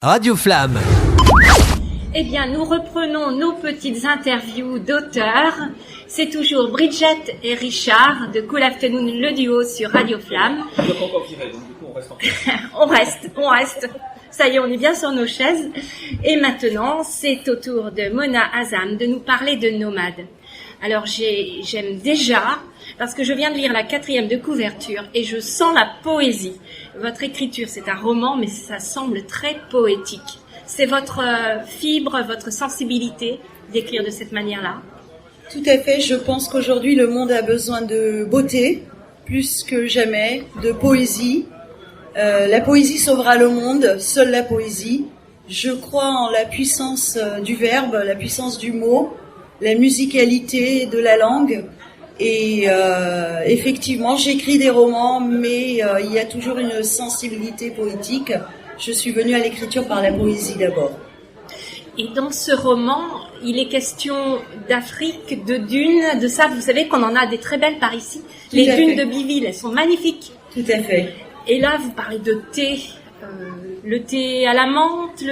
Radio Flamme. Eh bien, nous reprenons nos petites interviews d'auteurs. C'est toujours Bridget et Richard de Cool Afternoon, le duo sur Radio Flamme. On ne peut pas encore virer, donc du coup on reste encore. on reste. Ça y est, on est bien sur nos chaises. Et maintenant, c'est au tour de Mona Azam de nous parler de Nomade. Alors, j'aime déjà, parce que je viens de lire la 4e de couverture et je sens la poésie. Votre écriture, c'est un roman, mais ça semble très poétique. C'est votre fibre, votre sensibilité d'écrire de cette manière-là? Tout à fait. Je pense qu'aujourd'hui, le monde a besoin de beauté, plus que jamais, de poésie. La poésie sauvera le monde, seule la poésie. Je crois en la puissance du verbe, la puissance du mot, la musicalité de la langue. Et effectivement, j'écris des romans, mais il y a toujours une sensibilité poétique. Je suis venue à l'écriture par la poésie d'abord. Et dans ce roman, il est question d'Afrique, de dunes, de ça. Vous savez qu'on en a des très belles par ici. Les dunes de Biville, elles sont magnifiques. Tout à fait. Et là, vous parlez de thé. Le thé à la menthe,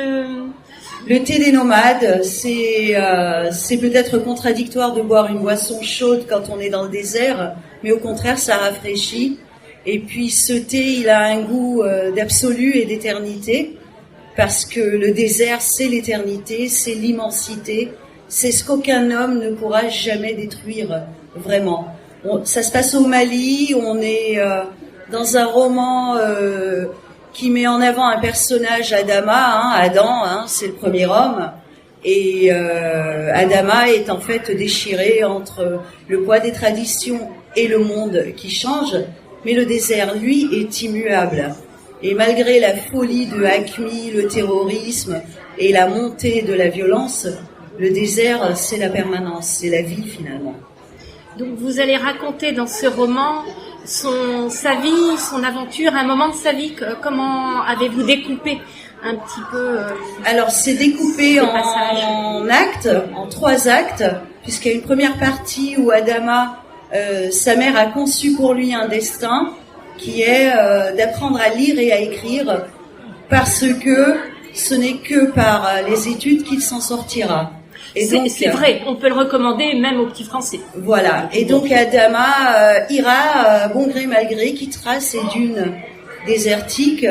Le thé des nomades, c'est peut-être contradictoire de boire une boisson chaude quand on est dans le désert, mais au contraire, ça rafraîchit. Et puis ce thé, il a un goût d'absolu et d'éternité, parce que le désert, c'est l'éternité, c'est l'immensité, c'est ce qu'aucun homme ne pourra jamais détruire, vraiment. Ça se passe au Mali, on est dans un roman qui met en avant un personnage, Adama, Adam, c'est le premier homme, et Adama est en fait déchiré entre le poids des traditions et le monde qui change, mais le désert, lui, est immuable. Et malgré la folie de Hakmi, le terrorisme et la montée de la violence, le désert, c'est la permanence, c'est la vie finalement. Donc vous allez raconter dans ce roman sa vie, son aventure, un moment de sa vie. Comment avez-vous découpé un petit peu Alors c'est découpé en actes, en 3 actes, puisqu'il y a une première partie où Adama, sa mère a conçu pour lui un destin qui est d'apprendre à lire et à écrire, parce que ce n'est que par les études qu'il s'en sortira. C'est vrai, on peut le recommander même aux petits Français. Voilà, et donc Adama ira, bon gré mal gré, quittera ces dunes désertiques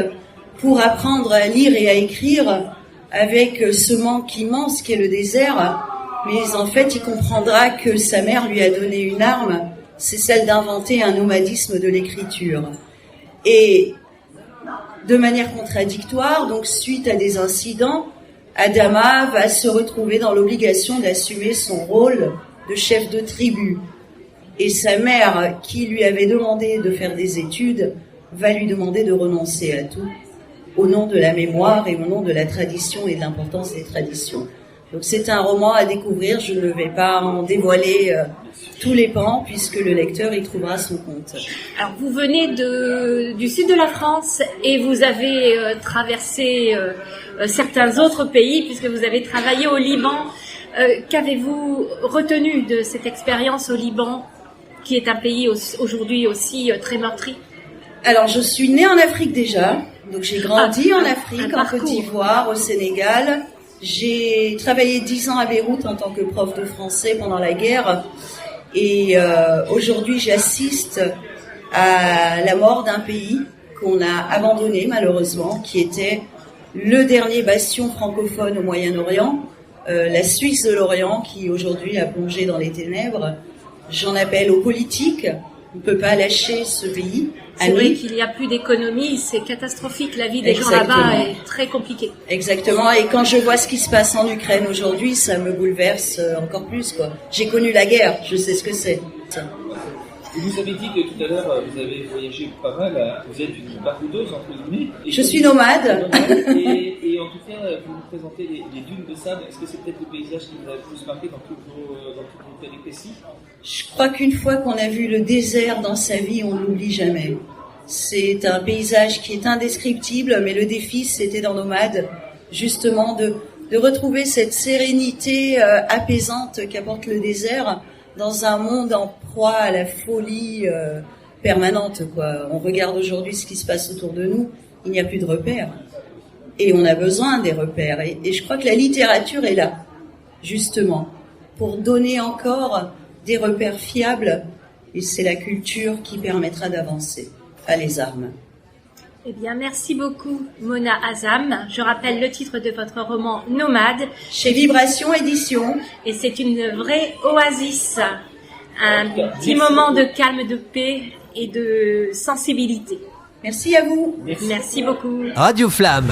pour apprendre à lire et à écrire avec ce manque immense qu'est le désert, mais en fait il comprendra que sa mère lui a donné une arme, c'est celle d'inventer un nomadisme de l'écriture. Et de manière contradictoire, donc suite à des incidents, Adama va se retrouver dans l'obligation d'assumer son rôle de chef de tribu. Et sa mère, qui lui avait demandé de faire des études, va lui demander de renoncer à tout, au nom de la mémoire et au nom de la tradition et de l'importance des traditions. Donc c'est un roman à découvrir, je ne vais pas en dévoiler tous les pans, puisque le lecteur y trouvera son compte. Alors vous venez du sud de la France et vous avez traversé certains autres pays, puisque vous avez travaillé au Liban. Qu'avez-vous retenu de cette expérience au Liban, qui est un pays aujourd'hui aussi très meurtri? Alors je suis née en Afrique déjà, donc j'ai grandi en Afrique, en Côte d'Ivoire, au Sénégal. J'ai travaillé 10 ans à Beyrouth en tant que prof de français pendant la guerre. Et aujourd'hui, j'assiste à la mort d'un pays qu'on a abandonné malheureusement, qui était le dernier bastion francophone au Moyen-Orient, la Suisse de l'Orient, qui aujourd'hui a plongé dans les ténèbres. J'en appelle aux politiques. On ne peut pas lâcher ce pays. C'est vrai qu'il n'y a plus d'économie, c'est catastrophique. La vie des gens là-bas est très compliquée. Exactement. Et quand je vois ce qui se passe en Ukraine aujourd'hui, ça me bouleverse encore plus, quoi. J'ai connu la guerre, je sais ce que c'est. Vous avez dit que tout à l'heure, vous avez voyagé pas mal, vous êtes une baroudeuse, entre guillemets. Je suis nomade. Et en tout cas, vous nous présentez les dunes de sable. Est-ce que c'est peut-être le paysage qui vous a le plus marqué dans toutes vos péripéties? Je crois qu'une fois qu'on a vu le désert dans sa vie, on ne l'oublie jamais. C'est un paysage qui est indescriptible, mais le défi, c'était dans Nomade, justement, de retrouver cette sérénité apaisante qu'apporte le désert, dans un monde en proie à la folie permanente, quoi. On regarde aujourd'hui ce qui se passe autour de nous, il n'y a plus de repères. Et on a besoin des repères. Et je crois que la littérature est là, justement, pour donner encore des repères fiables. Et c'est la culture qui permettra d'avancer, pas les armes. Eh bien, merci beaucoup, Mona Azam. Je rappelle le titre de votre roman Nomade. Chez Vibration Édition. Et c'est une vraie oasis. Un petit moment de calme, de paix et de sensibilité. Merci à vous. Merci beaucoup. Radio Flamme.